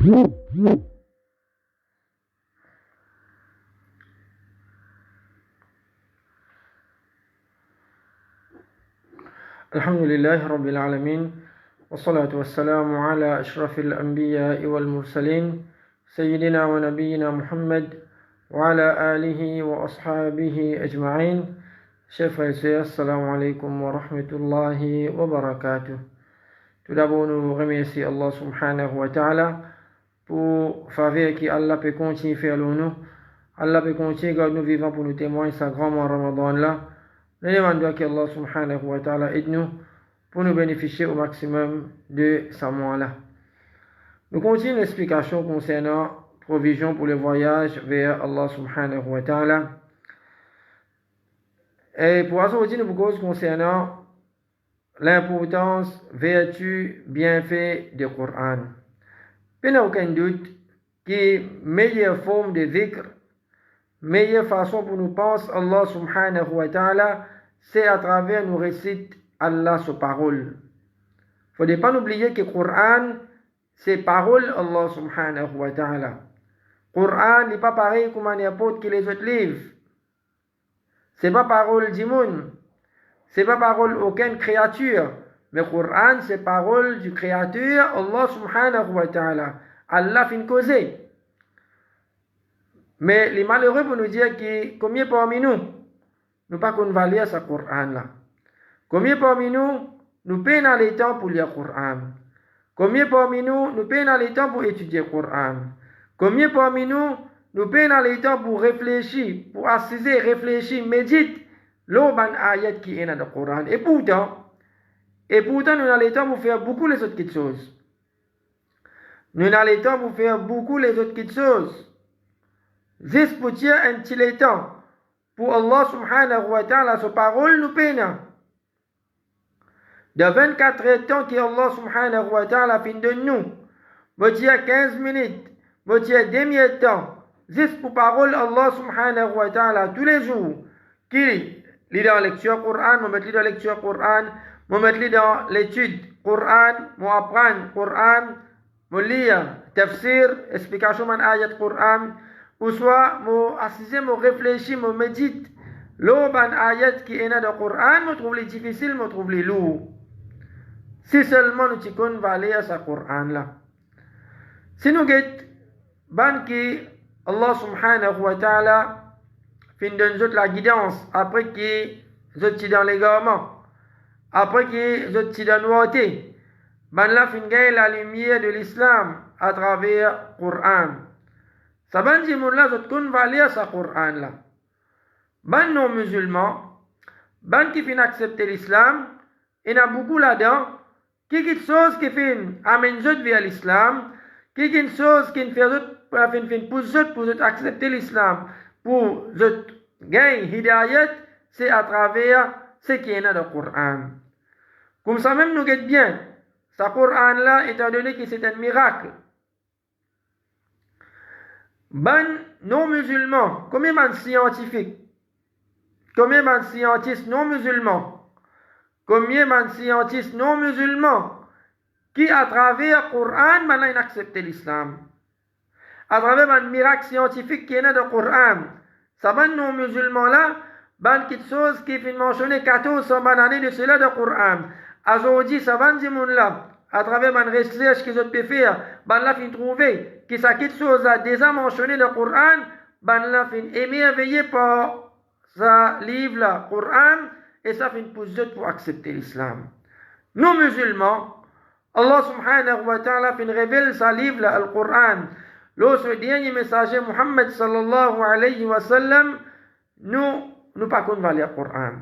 الحمد لله رب العالمين والصلاة والسلام على أشرف الأنبياء والمرسلين سيدنا ونبينا محمد وعلى آله وأصحابه أجمعين. Chers frères et sœurs, assalamu alaikum wa rahmatullahi wa barakatuh. Tout d'abord, nous remercions Allah subhanahu wa ta'ala pour faveur qui Allah peut continuer à faire nous. Allah peut continuer à garder nous vivants pour nous témoigner sa grand mois Ramadan là. Nous demandons que Allah subhanahu wa ta'ala aide nous pour nous bénéficier au maximum de ce mois-là. Nous continuons l'explication concernant provision pour le voyage vers Allah subhanahu wa ta'ala. Et pour aujourd'hui, nous vous cause concernant l'importance, vertu, bienfait du Coran. Il n'y a aucun doute que meilleure forme de dhikr, meilleure façon pour nous penser Allah subhanahu wa ta'ala, c'est à travers nous réciter Allah sa parole. Il ne faut pas oublier que le Coran, c'est parole Allah subhanahu wa ta'ala. Le Coran n'est pas pareil comme n'importe quel autre livre. C'est pas parole du monde. C'est pas parole aucune créature. Mais le Coran, c'est parole du créateur, Allah subhanahu wa ta'ala. Allah fin causer. Mais les malheureux pour nous dire que combien parmi nous pas qu'on va lire ce Coran là. Combien parmi nous peinons les temps pour lire le Coran. Combien parmi nous peinons les temps pour étudier le Coran. Combien parmi nous peinons les temps pour réfléchir, pour assister, réfléchir, méditer l'oban ayat qui est dans le Coran. Et pourtant, nous avons le temps pour faire beaucoup les autres petites choses. Nous avons le temps pour faire beaucoup les autres petites choses. Juste pour dire un petit temps. Pour Allah subhanahu wa ta'ala, sa parole nous peine. De 24 temps que Allah subhanahu wa ta'ala fin de nous. Vous dire 15 minutes. Vous dire demi-temps. Juste pour parole Allah subhanahu wa ta'ala tous les jours. Qui lit dans la lecture Coran, vous mettez dans la lecture Coran, vous mettez dans l'étude Coran, vous apprendre Coran, vous lire tafsir, explication de ayat Coran, ou soit vous assisez, vous réfléchissez, vous méditez. L'oban ayat qui est dans le Coran, vous trouvez difficile, vous trouvez lourd. Si seulement nous tikon va lire ce Coran là. Si nous get ban qui Allah subhanahu wa ta'ala fin donne la guidance après que vous êtes dans l'égarement, après que vous êtes dans la noirté, ban la fin gagne la lumière de l'islam à travers le Coran. Ça ban dit mon là, vous va lire ce Coran là. Ban non musulmans, ban qui fin accepter l'islam, il y a beaucoup là-dedans, qui chose qui fin amène vers l'islam, qui chose qui fait pour accepter l'islam, pour gagner hidayat, c'est à travers ce qui est dans le Coran. Comme ça même nous guette bien, ce Coran là, étant donné que c'est un miracle. Ban non musulmans, combien de scientifiques, combien de scientistes non musulmans, combien de scientistes non musulmans qui à travers le Coran maintenant acceptent l'islam. À travers un miracle scientifique qui est dans le Coran. Ça va non musulmans là, ban quelque chose qui est mentionné 1400 années de cela dans le Coran. Aujourd'hui, ça va dire là, à travers une recherche qu'ils ont pu faire, ban là fin trouver que ça quelque chose a déjà mentionné dans le Coran, ban là fin émerveillé par ce livre là, Coran, et ça fin pour accepter l'islam. Nous musulmans, Allah subhanahu wa ta'ala fin révèle sa livre là, le Coran. Lorsque le dernier messager Muhammad sallallahu alayhi wa sallam, nous pas qu'on va lire le Coran.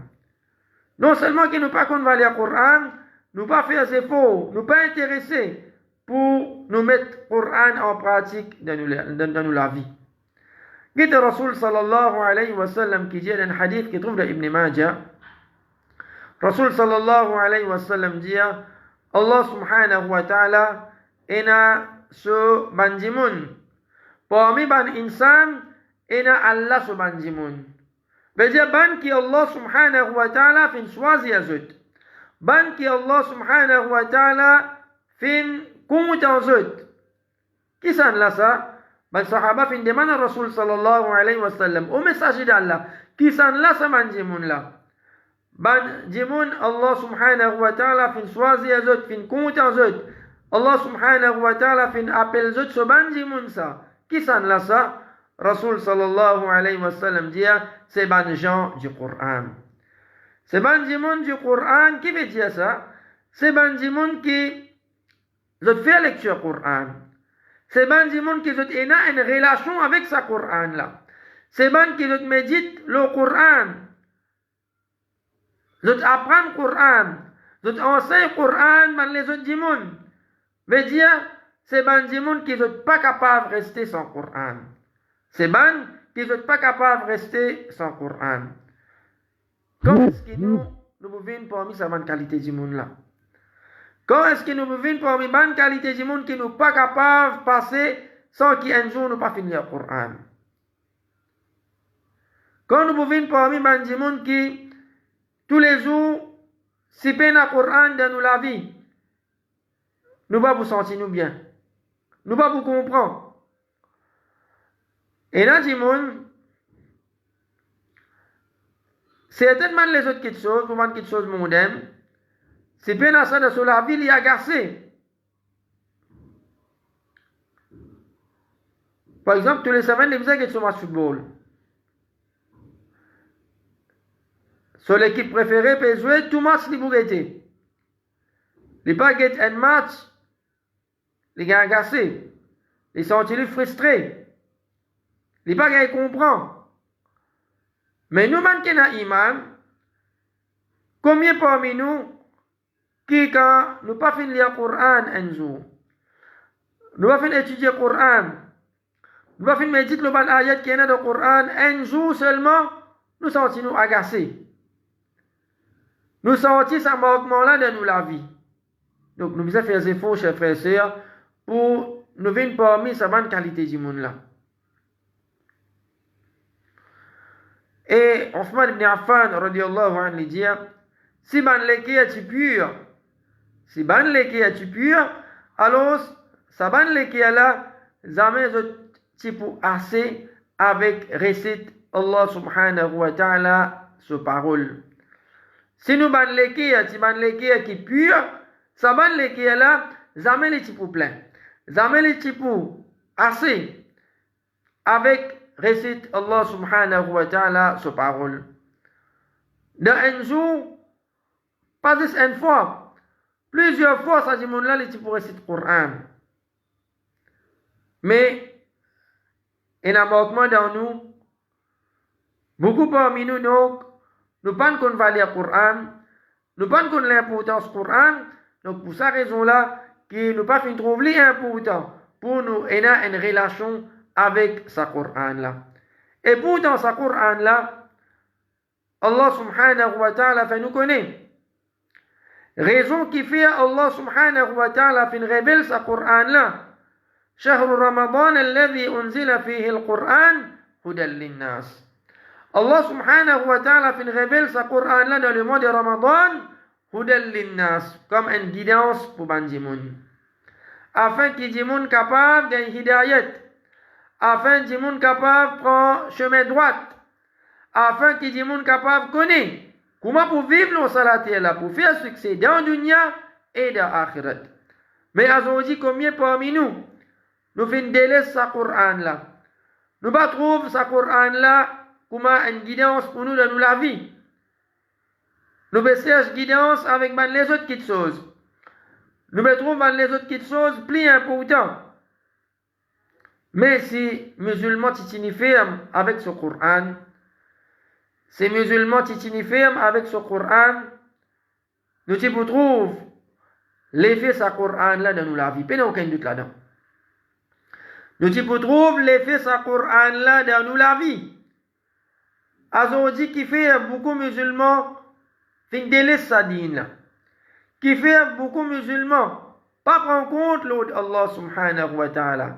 Non seulement que nous pas qu'on va lire le Coran, nous pas faire des efforts, nous pas intéressés pour nous mettre le Coran en pratique dans la vie. Guide Rasul sallallahu alayhi wa sallam qui dit dans un hadith qui trouve dans Ibn Majah, Rasul sallallahu alayhi wa sallam dit, Allah subhanahu wa ta'ala ina so banjimun. Parmi ban insan, ina Allah so banjimun. Veut dire ban qui Allah subhanahu wa ta'ala fin choisi azut. Ban qui Allah subhanahu wa ta'ala fin compte azut. Qui s'en là ça? Ben sahaba fin demande à Rasul sallallahu alayhi wa sallam. Au messager d'Allah. Qui s'en là ça man jimoun là? Ben jimoun Allah subhanahu wa ta'ala fin choisi azot, fin compte azot. Allah subhanahu wa ta'ala fin appelle azot so ben jimoun ça. Qui s'en là ça? Rasul sallallahu alayhi wa sallam dit c'est ben gens du Coran. C'est ben jimoun du Coran qui veut dire ça? C'est ben jimoun qui fait lecture Coran. C'est ben jimoun qui a une relation avec sa Coran là. C'est ben qui médite le Coran. Zot apprend Coran. Zot enseigne Coran man les autres jimoun. Veut dire c'est ben jimoun qui sont pas capable de rester sans Coran. C'est ben qui sont pas capable de rester sans Coran. Quand est-ce que nous pouvons parmi sa bonne qualité jimoun là? Quand est-ce que nous pouvons parmi bonne qualité jimoun qui nous pas capable de passer sans qu'un jour nous pas finir le Coran? Quand nous pouvons parmi bonne jimoun qui tous les jours si peine le Coran dans nous la vie, nous va vous sentir nous bien. Nous va vous comprendre. Et là, jimoun, certainement les autres petites choses, pour petites choses mondaines, c'est bien à ça de sur la vie, il y a agacé. Par exemple, tous les semaines, les gens qui sont au football. Sur l'équipe préférée, peut jouer tout match les bourretés. Les pas get un match, les gars agacés. Les sentir frustrés. Les pas gars comprennent. Mais nous, man qui na iman, combien parmi nous, qui quand nous pas fin lire le Coran un jour, nous pas fin étudier le Coran, nous pas fin méditer le bal ayat qui est dans le Coran, un jour seulement, nous sentons nous agacés. Nous sentons ça manquement-là dans nous la vie. Donc, nous devons faire des efforts, chers frères et sœurs, pour nous venir parmi sa bonne qualité du monde là. Et Othman ibn Affan, radiyallahu anhu, dit, si ban leki est pur, si ban leki est pur, alors, sa ban leki là, jamais tu peux assez avec récite Allah subhanahu wa ta'ala, sa parole. Si nous ban leki qui est pur, sa ban leki là, jamais les tipou plein. Jamais les tipou assez avec récite Allah subhanahu wa ta'ala sa parole. Dans un jour, pas juste une fois, plusieurs fois, ça dit mon là, les tipou récite le Coran. Mais, il y a un manquement dans nous. Beaucoup parmi nous, donc, nous ne pensons qu'on va lire le Coran, nous pensons qu'on a l'importance du Coran, donc pour cette raison-là, qui nous pas fait trouver important pour nous ayons une relation avec ce Coran-là. Et pourtant, ce Coran-là, Allah subhanahu wa ta'ala fait nous connaître. Raison qui fait Allah subhanahu wa ta'ala fait révéler ce Coran-là. شهر رمضان الذي أنزل فيه القرآن هدى للناس. Allah subhanahu wa ta'ala fait révéler ce Coran-là dans le mois de Ramadan, Hudal linnas, comme une guidance pour Banjimoun. Afin qu'il y ait des capable d'un hidayat, afin qu'il y ait des capable de prendre chemin droit, afin qu'il y ait des capable de connaître comment pour vivre le salat là, pour faire succès dans le dunya et dans l'akhirat. Mais aujourd'hui, combien parmi nous, nous faisons délaisser ce Coran là? Nous ne trouvons ce Coran là comme une guidance pour nous dans la vie. Nous cherchons guidance avec les autres petites choses. Nous trouvons les autres petites choses plus importantes. Mais si musulmans titini ferme avec ce Coran, si musulmans titini ferme avec ce Coran, nous trouvons l'effet de ce Coran là dans la vie. Pas aucun doute là-dedans. Nous trouvons l'effet de ce Coran là dans la vie. Aujourd'hui, qui fait beaucoup de musulmans fin délaisse sa dîne, qui fait beaucoup de musulmans pas prendre compte l'autre Allah subhanahu wa ta'ala,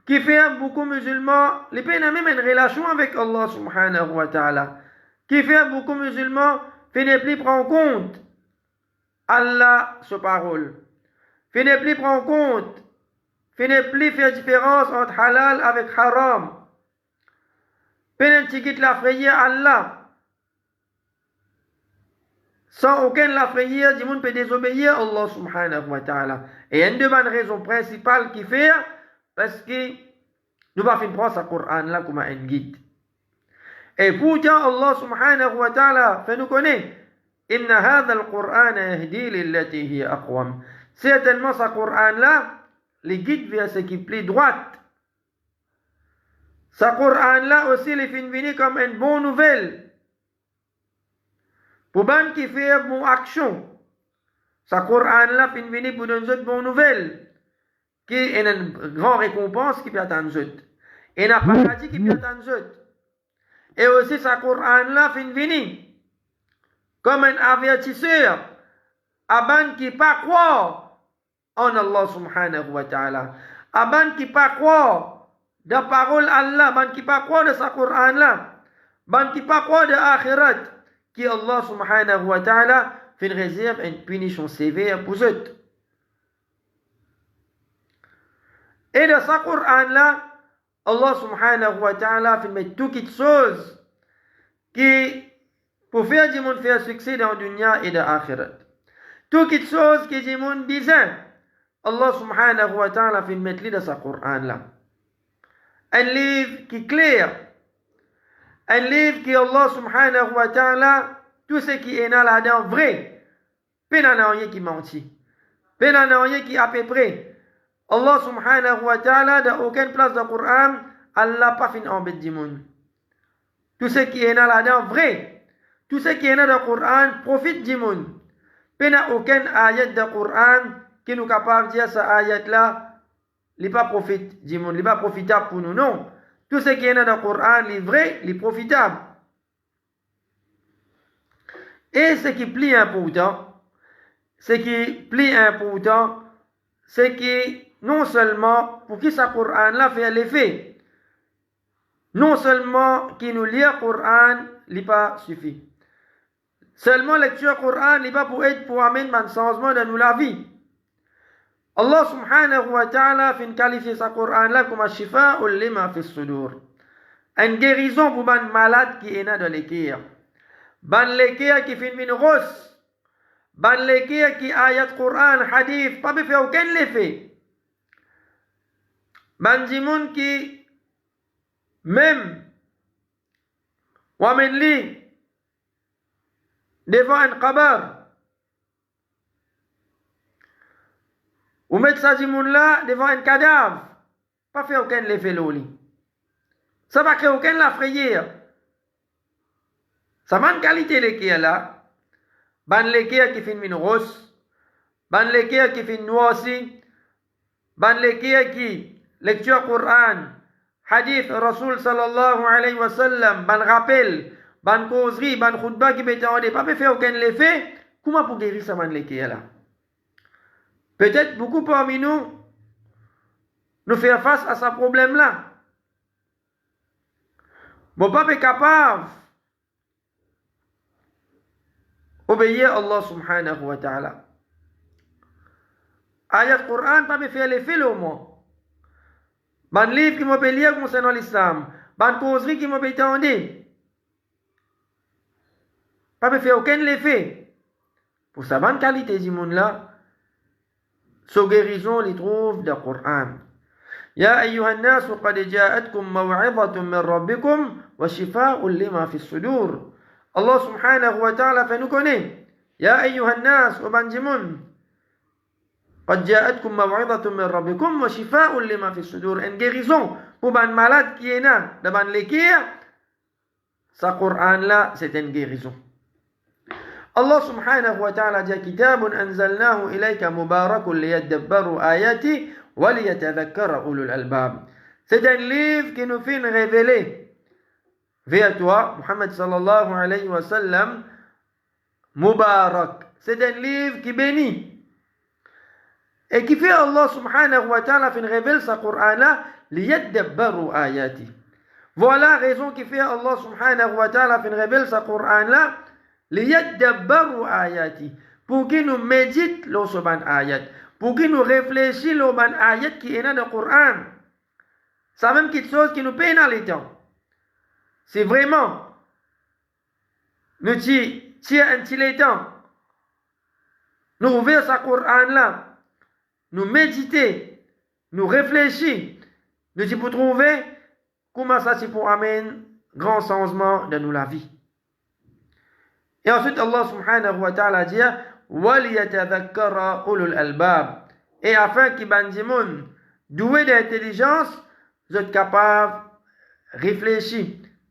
qui fait beaucoup de musulmans les peines même une relation avec Allah subhanahu wa ta'ala, qui fait beaucoup de musulmans fin ne plus prendre compte Allah sa parole, fin ne plus prendre compte, ne plus faire différence entre halal avec haram. Penen tigit la frayère Allah. Sans aucune la frayère, du monde peut désobéir à Allah subhanahu wa ta'ala. Et une des bonnes raisons principales qui fait, parce que nous va faire prendre ce Coran là comme un guide. Et pourtant Allah subhanahu wa ta'ala fait nous connaître. Inna hadha al-Qur'an yahdi lillati hiya aqwam. Certainement ce Coran là, les guide vers ce qui plaît droite. Ce Coran là aussi les fait venir comme une bonne nouvelle. Pour ban qui fait mon action. Ce Coran là fait venir pour donner une bonne nouvelle. Qui est une grande récompense qui peut attendre. Et un paradis qui peut attendre. Et aussi ce Coran là fait venir comme un avertisseur à ban qui pas croire en Allah subhanahu wa ta'ala. À ban qui pas croire de parole Allah, ban qui pas croire de ce Coran là, ban qui pas croire de akhirat, qui Allah subhanahu wa ta'ala fait une réserve et une punition sévère pour eux. Et de ce Coran là, Allah subhanahu wa ta'ala fait mettre toutes les choses qui pour faire du monde faire succès dans le dunya et dans l'akhirat. Toutes les choses qui du monde disent, Allah subhanahu wa ta'ala fait mettre dans ce Coran là. Un livre qui est clair. Un livre qui Allah subhanahu wa ta'ala, tout ce qui est là-dedans vrai. Pas dans rien qui mentit. Pas dans rien qui à peu près. Allah subhanahu wa ta'ala, dans aucune place du Coran, Allah pas fin embête du monde. Tout ce qui est là-dedans vrai. Tout ce qui est dans le Coran profite du monde. Pas dans aucun ayat du Coran qui nous capable de dire ce ayat là. Il n'est pas profite du monde, il n'est pas profitable pour nous, non. Tout ce qui est dans le Coran, il est vrai, il est profitable. Et ce qui est plus important, c'est que non seulement, pour qui ce Coran-là fait l'effet, non seulement qui nous lit le Coran, il n'est pas suffit. Seulement lecture Coran, il n'est pas pour être pour amener un changement dans la vie. Allah subhanahu wa ta'ala fin qualifier ce Coran là comme shifa'un lima fi sudur. Une guérison pour ban malade qui est dans les cœurs. Ban les cœurs qui fin min rose. Ban les cœurs qui ayat Coran, hadith, pas fait aucun effet. Ban jimoun qui même wamen li devant un qabar. Ou mettre ça là devant un cadavre. Pas faire aucun effet l'oli. Ça va créer aucun la frayère. Ça manque qualité l'équerre là. Ban l'équerre qui fait une rose. Ban l'équerre qui fait une noisy. Ban l'équerre qui lecture Coran. Hadith Rasul sallallahu alayhi wa sallam. Ban rappel. Ban causerie. Ban khutbah qui met en pas faire aucun effet. Comment pour guérir ça ban l'équerre là? Peut-être beaucoup parmi nous faire face à ce problème-là. Mon papa est capable d'obéir à Allah subhanahu wa ta'ala. Ayat Coran, pas me faire l'effet au moins. Ban livre qui m'a lire concernant l'islam. Ban causerie qui m'a entendu. Pas me faire aucun effet. Pour sa bonne qualité du monde là. Sa guérison les trouve dans le Coran. يا أيها الناس قد جاءتكم موعظة من ربكم وشفاء لما في الصدور. Allah subhanahu wa ta'ala fait nous connaître. يا أيها الناس وبنجمون قد جاءتكم موعظة من ربكم وشفاء لما في الصدور. Une guérison pour un malade qui est là devant l'équerre. Ce Coran là c'est une guérison. Allah subhanahu wa ta'ala dit kitabun anzalnahu ilayka mubarakun liyadabbaru ayati wa liyatadhakkara ulul albab. C'est un livre qui nous fait révéler vers toi, Muhammad sallallahu alayhi wa sallam, Mubarak. C'est un livre qui bénit. Et qui fait Allah subhanahu wa ta'ala fait révéler ce Coran-là, liyadabbaru ayati. Voilà la raison qui fait Allah subhanahu wa ta'ala fait révéler ce Coran-là, liyadabbaru ayati. Pour qu'ils nous méditent l'osban ayat. pour qu'il nous réfléchisse aux ayats qui est dans le Coran. C'est même quelque chose qui nous paye dans les temps. C'est vraiment, nous tiens un petit temps, nous ouvrir ce Coran là, nous méditer, nous réfléchir, nous pour trouver comment ça c'est pour amener grand changement dans nous la vie. Et ensuite Allah subhanahu wa ta'ala dit وَلِيَتَذَكَّرَ أُولُو الْأَلْبَابِ, et afin qu'ils bandiment doués d'intelligence, vous êtes capables de réfléchir,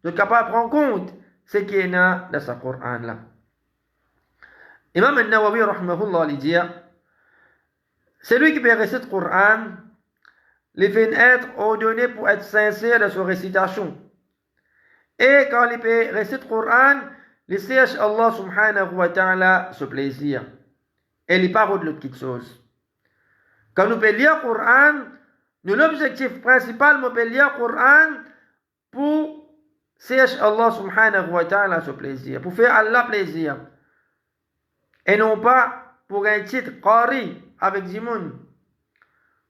vous êtes capables de prendre compte ce qui est dans ce Coran là. Imam al-Nawawi rahmahullah lui dit, c'est lui qui peut réciter le Coran, il fait être ordonné pour être sincère dans sa récitation. Et quand il peut réciter le Coran, il cherche Allah subhanahu wa ta'ala ce plaisir. Et il parle de l'autre chose. Quand nous pouvons lire le Coran, nous l'objectif principal, nous pouvons lire le Coran pour chercher Allah subhanahu wa ta'ala ce plaisir, pour faire Allah plaisir. Et non pas pour un titre qari avec Dimoun.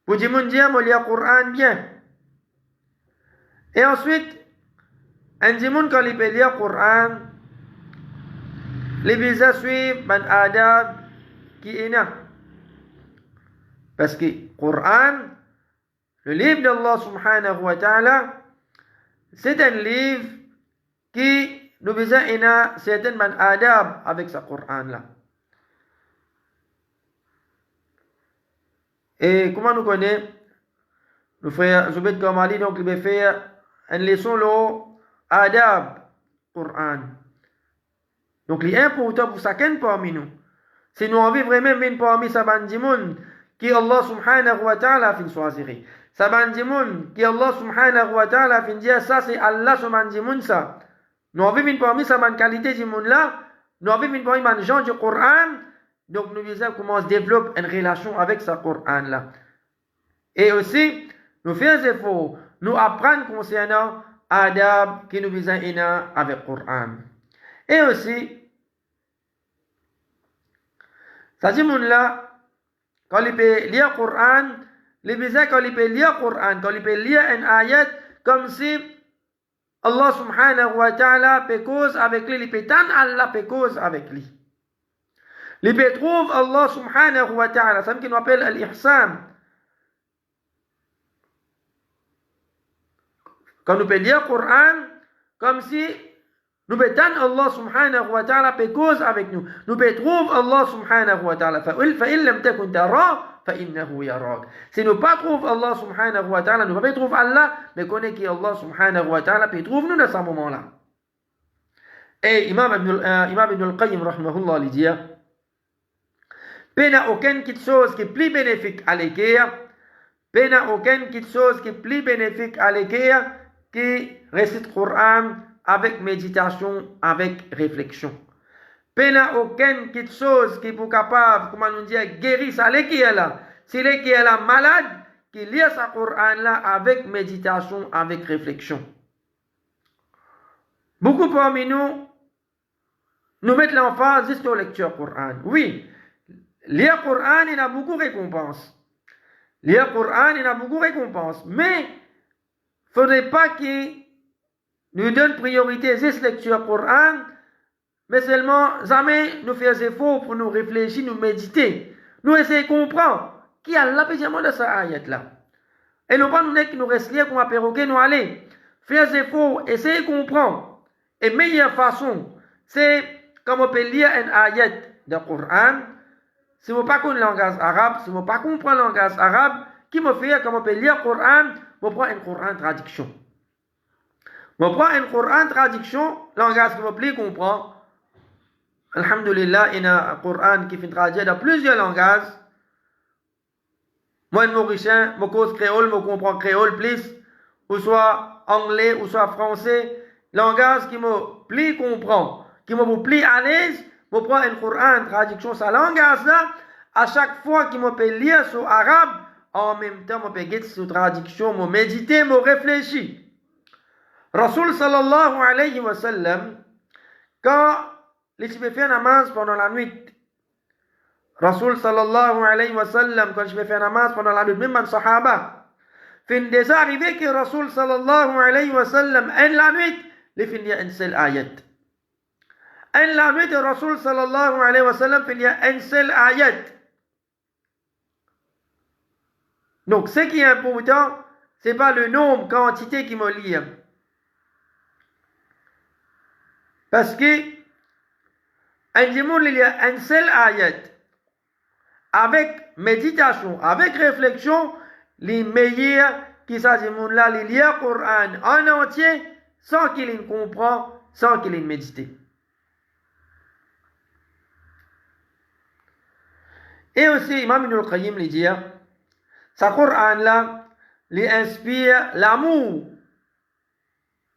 Pour Dimoun dire, moi lire le Coran bien. Et ensuite, un Dimoun quand il peut lire le Coran, les visas suivent ban adab qui est là. Parce que le Coran, le livre d'Allah subhanahu wa ta'ala, c'est un livre qui nous besoin d'un certain ban adab avec ce Coran là. Et comment nous connaissons, nous frères Zubayd Kamali, donc il va faire une leçon là, adab, Coran. Donc, il est important pour chacun parmi nous. Si nous avons vraiment une parmi sa bandimoun qui Allah subhanahu wa ta'ala fin choisir. Sa bandimoun qui Allah subhanahu wa ta'ala fin dire ça c'est Allah son bandimoun ça. Nous avons une parmi sa bande qualité dimoun là. Nous avons une parmi les gens du Coran. Donc, nous disons comment on développe une relation avec ce Coran là. Et aussi, nous faisons efforts, nous apprenons concernant adab qui nous besoin avec le Coran. Et aussi, ça dit là, quand il peut lire le Coran, les besoins quand il peut lire le Coran, quand il peut lire un ayat, comme si Allah subhanahu wa ta'ala peut cause avec lui, il peut tendre Allah peut cause avec lui. Il peut trouver Allah subhanahu wa ta'ala, c'est ce qu'on appelle al-ihsan. Quand nous peut lire le Coran, comme si nous pouvons Allah subhanahu wa ta'ala peut cause avec nous. Nous pouvons trouver Allah subhanahu wa ta'ala. فَإِن لَمْ تَكُنْ تَرَاهُ فَإِنَّهُ يَرَاكَ. Si nous ne pas trouver Allah subhanahu wa ta'ala, nous ne pouvons pas trouver Allah, mais connaît qu'Allah subhanahu wa ta'ala peut trouver nous dans ce moment-là. Et Imam Ibn al-Qayyim rahmahullah lui dit, il n'y a aucune chose qui est plus bénéfique à l'équerre, il n'y a aucune chose qui est plus bénéfique à l'équerre qui récite le Coran avec méditation, avec réflexion. Il n'y a aucune chose qui est capable, comment nous dire, guérir ça l'équerre là. Si l'équerre là malade, qui lit ce Coran là avec méditation, avec réflexion. Beaucoup parmi nous mettent l'emphase sur la lecture Coran. Oui, lire le Coran, il a beaucoup de récompenses. Lire le Coran, il a beaucoup de récompenses. Mais, il ne faudrait pas qu'il nous donne priorité à cette lecture Coran, mais seulement jamais nous faire des efforts pour nous réfléchir, nous méditer. Nous essayer de comprendre qui a l'apaisement de cette ayat-là. Et non pas nous rester comme un perroquet, nous aller. Faire des efforts, essayer de comprendre. Et meilleure façon, c'est comme on peut lire un ayat de Coran. Si vous ne comprenez pas le langage arabe, si vous ne comprenez pas le langage arabe, qui me fait comme on peut lire le Coran, je prends un Coran traduction. Je prends un Coran traduction, langage que je peux comprendre. Alhamdulillah, il y a un Coran qui fait traduire dans plusieurs langages. Moi, je suis mauricien, je cause créole, je comprends créole plus, ou soit anglais, ou soit français. Langage qui me plie comprend, qui me plie à l'aise, je prends un Coran traduction, ce langage-là, à chaque fois qu'il me peut lire sur arabe, en même temps, je peux lire sur traduction, je méditer, je réfléchir. Rasul sallallahu alayhi wa sallam, quand il fait namaz pendant la nuit, Rasul sallallahu alayhi wa sallam, quand je vais faire namaz pendant la nuit, même un sahaba, fin déjà arrivé que Rasul sallallahu alayhi wa sallam, en la nuit, les fin y a une seule ayat. En la nuit de Rasul sallallahu alayhi wa sallam, fin y a une seule ayat. Donc, ce qui est important, c'est pas le nombre, quantité qui me lie. Parce que, il y a un seul ayat. Avec méditation, avec réflexion, les meilleurs qui s'agissent là, les lire le Coran en entier, sans qu'il en comprenne, sans qu'il en médite. Et aussi, Imam Ibn al-Qayyim lui dit, ce Coran-là, lui inspire l'amour.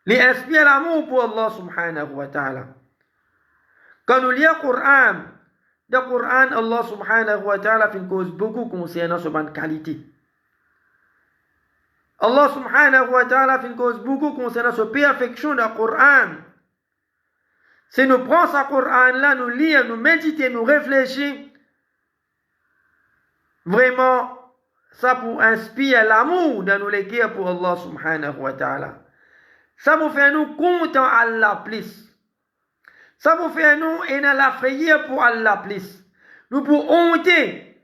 Lui inspire l'amour pour Allah subhanahu wa ta'ala. Quand nous lisons le Coran, le Coran, Allah subhanahu wa ta'ala fait une cause beaucoup concernant cette qualité. Allah subhanahu wa ta'ala fait une cause beaucoup concernant cette perfection du Coran. Si nous prenons ce Coran-là, nous lisons, nous méditons, nous réfléchissons, vraiment, ça pour inspirer l'amour dans nos cœurs pour Allah subhanahu wa ta'ala. Ça vous fait nous contents Allah plus. Ça vous fait nous et dans la frayeur pour Allah plus. Nous pour honter,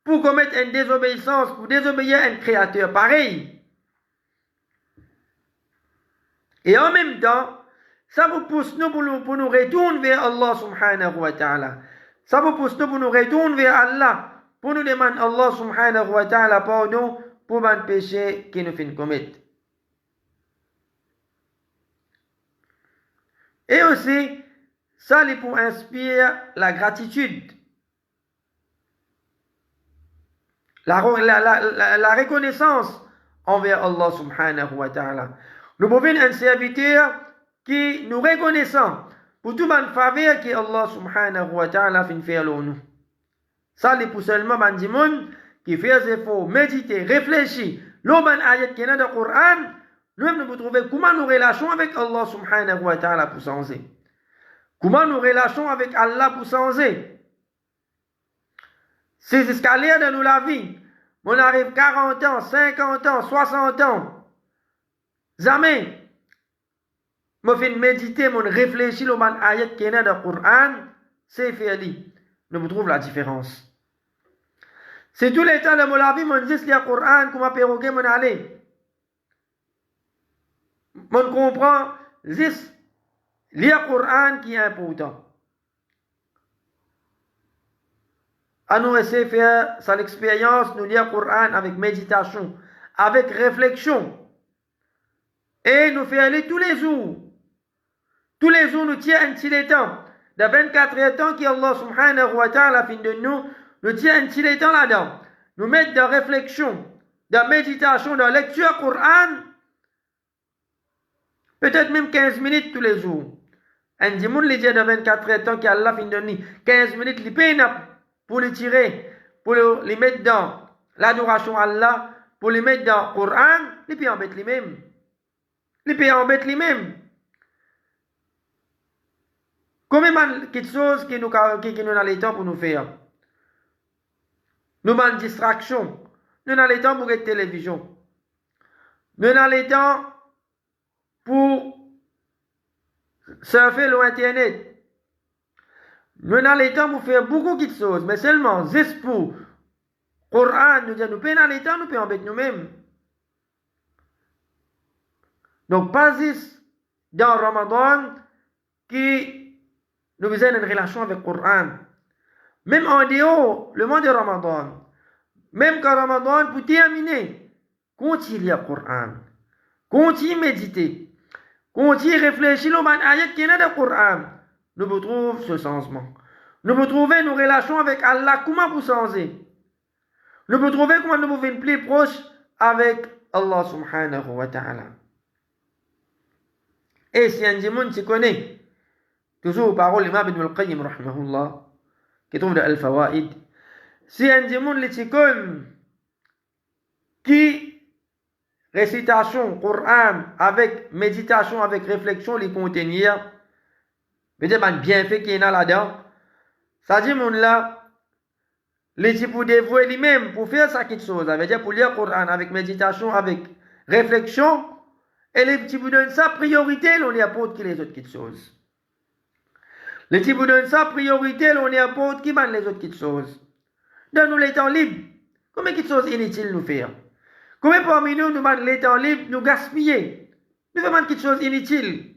pour commettre une désobéissance, pour désobéir à un créateur pareil. Et en même temps, ça vous pousse nous pour nous retourner vers Allah subhanahu wa ta'ala. Ça vous pousse nous pour nous retourner vers Allah, pour nous demander Allah subhanahu wa ta'ala pardon pour les péchés qui nous fait commettre. Et aussi, ça lui pour inspirer la gratitude, la reconnaissance envers Allah subhanahu wa ta'ala. Nous pouvons un serviteur qui nous reconnaissant pour tout le faveur que Allah subhanahu wa ta'ala fait faire nous. Ça lui pour seulement les gens qui fait des efforts, méditer, réfléchir, l'oban ayat qui est dans le Coran, nous pouvons trouver comment nous relâchons avec Allah subhanahu wa ta'ala pour changer. Comment nous relâchons avec Allah pour changer? Ces escaliers de nous la vie, on arrive 40 ans, 50 ans, 60 ans. Jamais, je fais méditer, je réfléchis au man ayat qui est dans le Coran, c'est fini. Nous trouvons la différence. C'est tout le temps de mon vie, je dis le Coran, comment perroquet mon aller. Je comprends, juste lire le Coran qui est important. À nous essayer de faire cette expérience, nous lire le Coran avec méditation, avec réflexion. Et nous faire aller tous les jours. Tous les jours, nous tirons un petit temps. De 24 temps qu'Allah subhanahu wa ta'ala fin de nous tirons un petit temps là-dedans. Nous mettons de réflexion, de méditation, de lecture Coran. Peut-être même 15 minutes tous les jours. Un dimanche, les dieux de 24 temps qu'Allah fin de nous. 15 minutes, les peines pour les tirer, pour les mettre dans l'adoration à Allah, pour les mettre dans le Coran, les pays embêtent les mêmes. Les pays embêtent les mêmes. Combien de quelque chose qui nous a le temps pour nous faire? Nous avons une distraction. Nous avons le temps pour la télévision. Nous avons le temps pour surfer l'Internet. Nous avons le temps pour faire beaucoup de choses, mais seulement juste pour le Coran, nous disons, nous pouvons le temps, nous pouvons embêter nous-mêmes. Donc, pas juste dans Ramadan qui nous faisons une relation avec le Coran. Même en dehors, le mois de Ramadan, même quand Ramadan, pour terminer, continue lire le Coran, continue méditer, continue réfléchir aux ayats qui sont dans le Coran. Nous vous trouvons ce changement. Nous vous trouvons nos relations avec Allah, comment vous changer. Nous vous trouvons comment nous pouvons plus proche avec Allah subhanahu wa ta'ala. Et si un démon se connaît, toujours parole l'imam Ibn al-Qayyim rahimahullah, qui trouve dans Al-Fawaid, si un démon se connaît, qui récitation, Coran, avec méditation, avec réflexion, les contenir, peut-être un bienfait qui est là-dedans, ça dit mon là, les pour dévouer lui-même, pour faire ça quelque chose, ça veut dire pour lire le Coran avec méditation, avec réflexion, et les petits vous donnent ça priorité, l'on y apporte qui les autres quelque chose. Les petits vous donnent ça priorité, l'on y apporte qui ban les autres quelque chose. Donne-nous les temps libres. Combien de choses inutiles nous faire? Combien parmi nous ban les temps libres, nous gaspiller? Nous faisons quelque chose inutile.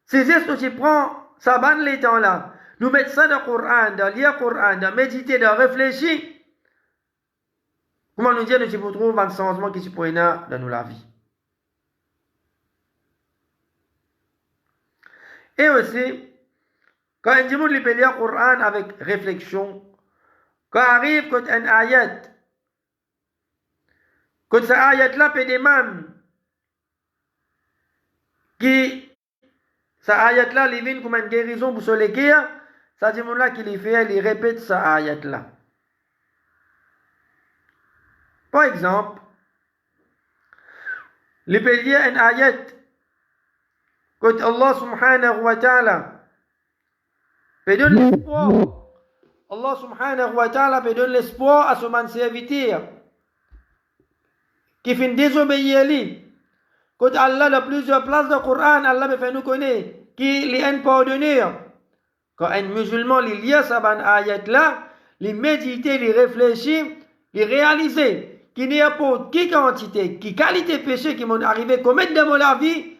C'est juste que tu prends, ça ban les temps là. Nous mettons ça dans le Coran, dans lire le Coran, dans méditer, dans réfléchir. Comment nous dire, nous pouvons trouver un changement qui se pourrait dans la vie. Et aussi, quand un monde peut lire le Coran avec réflexion, quand arrive quand un ayat, quand ce ayat-là peut demander, qui, ce ayat-là, il vient comme une guérison pour se l'écrire, ça dit là qu'il fait, il répète ce ayat-là. Par exemple, il peut lire un ayat, quand Allah subhanahu wa ta'ala peut donner l'espoir. Allah subhanahu wa ta'ala peut donner l'espoir à son serviteur qui fait désobéir à lui. Quand Allah dans plusieurs places dans le Coran, Allah me fait nous connaître qu'il est un pardonneur. Quand un musulman lit sa ban ayat là, il médite, il réfléchit, il réalise qu'il n'y a pas qui quantité, qui qualité péché qui m'ont arrivé à commettre dans la vie,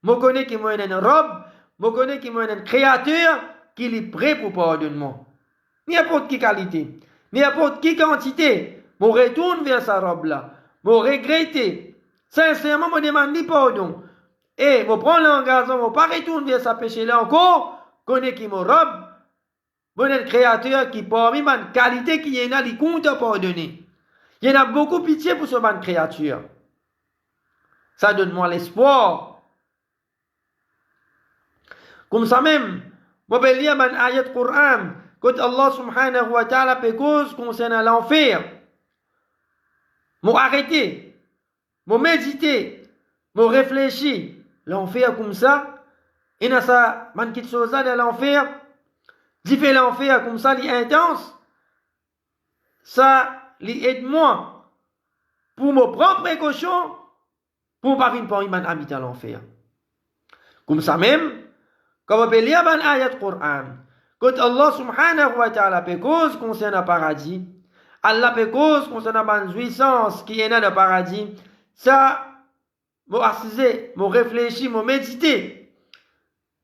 je connais qu'il m'ont une robe, je connais qu'il m'ont une créature qui est prêt pour pardonnement. Il n'y a pas de qualité, il n'y a pas de quantité. Je retourne vers sa robe là, je regrette. Sincèrement, je demande pardon. Et je prends l'engagement, je ne pas retourner vers sa péché là encore. Je connais qu'il me robe. Je suis un créateur qui parmi ma qualité qui est là, il compte à pardonner. Il y en a beaucoup pitié pour ce bonne créature. Ça donne moi l'espoir. Comme ça même, je peux lire un ayat Coran, quand Allah subhanahu wa ta'ala peut cause concernant l'enfer. Je arrêter, je méditer, je réfléchir. L'enfer comme ça, et dans ça, man quelque chose dans l'enfer, d'y fait l'enfer comme ça, il est intense. Ça, il aide moi pour me prendre précaution pour ne pas venir pour man habiter l'enfer. Comme ça même, quand on peut lire un ayat Coran, quand Allah subhanahu wa ta'ala peut cause concernant le paradis, Allah peut cause concernant la jouissance qui est dans le paradis, ça, je assiser, je réfléchir, je méditer.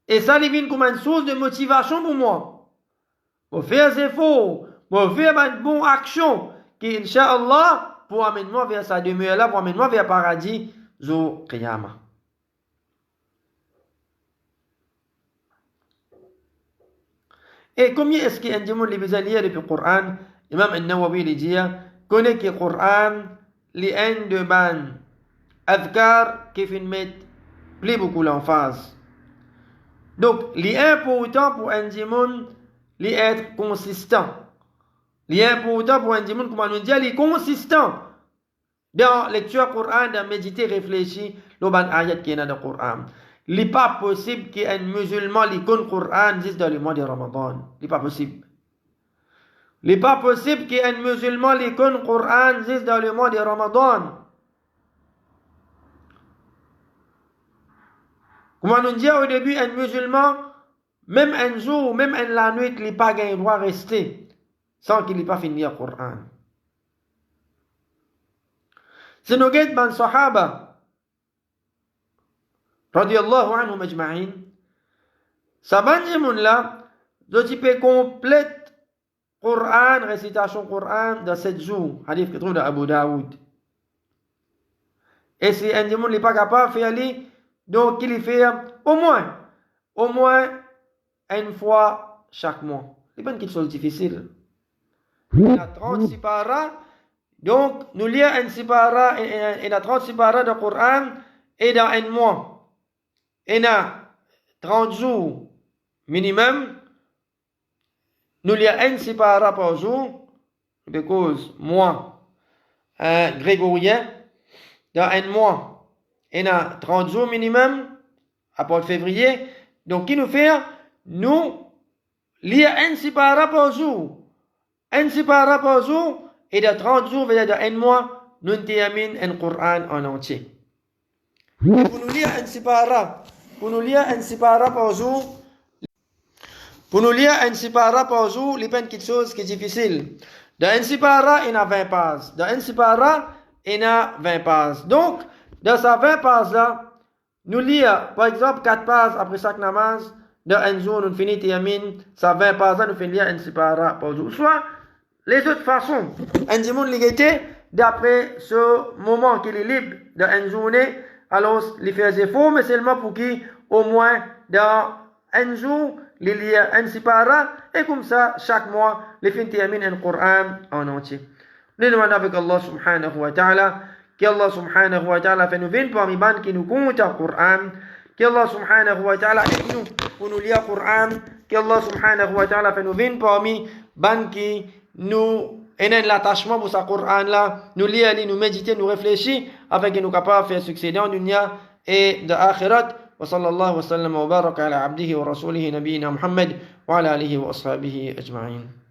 Et ça, il vient comme une source de motivation pour moi. Je fais des efforts, je fais une bonne action qui, Inch'Allah, pour amener moi vers sa demeure là, pour amener moi vers le paradis, au Qiyamah. Et combien est-ce qu'il y a des gens qui ont lire depuis le Coran? Imam An-Nawawi dit, connaît que le Coran, les un de ban, adhkar qui fait mettre plus beaucoup l'emphase. Donc, l'important pour un démon, c'est être consistant. L'important pour un démon, comme on nous dit, il est consistant dans la lecture du Coran, dans méditer, réfléchir, le ban ayat qui est dans le Coran. Il n'est pas possible qu'un musulman lit le Coran juste dans le mois de Ramadan. Il n'est pas possible. Il n'est pas possible qu'un musulman lit le Coran juste dans le mois de Ramadan. Comme on nous dit au début, un musulman, même un jour, même la nuit, il n'a pas le droit de rester sans qu'il n'ait pas fini le Coran. Si nous regardons les Sahaba, radiyallahu anhum ajma'in, ça va dire là, je peux complète Coran, récitation Coran dans 7 jours, hadith que trouve dans Abu Daoud. Et si un démon n'est pas capable de faire lui, donc il fait au moins une fois chaque mois. Ce n'est pas une question difficile. Il y a 36 paras, donc nous lisons un sipara, il y a 36 paras de Coran et dans un mois. Il y a 30 jours minimum. Nous lisons un sipara par jour, parce que mois grégorien, dans un mois. Il y a 30 jours minimum, à part février. Donc, qui nous fait? Nous, lire un sipara par jour. un sipara par jour, et de 30 jours, veut dire de un mois, nous terminons un Coran en entier. Et pour nous lire un sipara par jour, pour nous lire un sipara par jour, il y a quelque chose qui est difficile. Dans un sipara, il y a 20 pages. Dans un sipara, il y a 20 pages. Donc, dans ces 20 pages-là, nous lire, par exemple, 4 pages après chaque namaz. Dans un jour, nous finissons termine. Ces 20 pages-là, nous finissons lire un sipara par jour. Soit, les autres façons. Un dimanche, l'égalité, d'après ce moment qu'il est libre dans une journée, alors, il fait des efforts, mais seulement pour qu'il, au moins, dans un jour, il lit un sipara, et comme ça, chaque mois, il finit termine un Coran en entier. Nous demandons avec Allah subhanahu wa ta'ala, qu'Allah subhanahu wa ta'ala fait nous venir parmi les bandes qui nous comptent le Coran, qu'Allah subhanahu wa ta'ala aide nous pour nous lire le Coran, qu'Allah subhanahu wa ta'ala fait nous venir parmi les bandes qui nous aident l'attachement pour ce Coran-là, nous lire, nous méditer, nous réfléchir, afin que nous capables de faire succéder en dunya et de akhirat. وصلى الله وسلم وبارك على عبده ورسوله نبينا محمد وعلى آله وأصحابه أجمعين.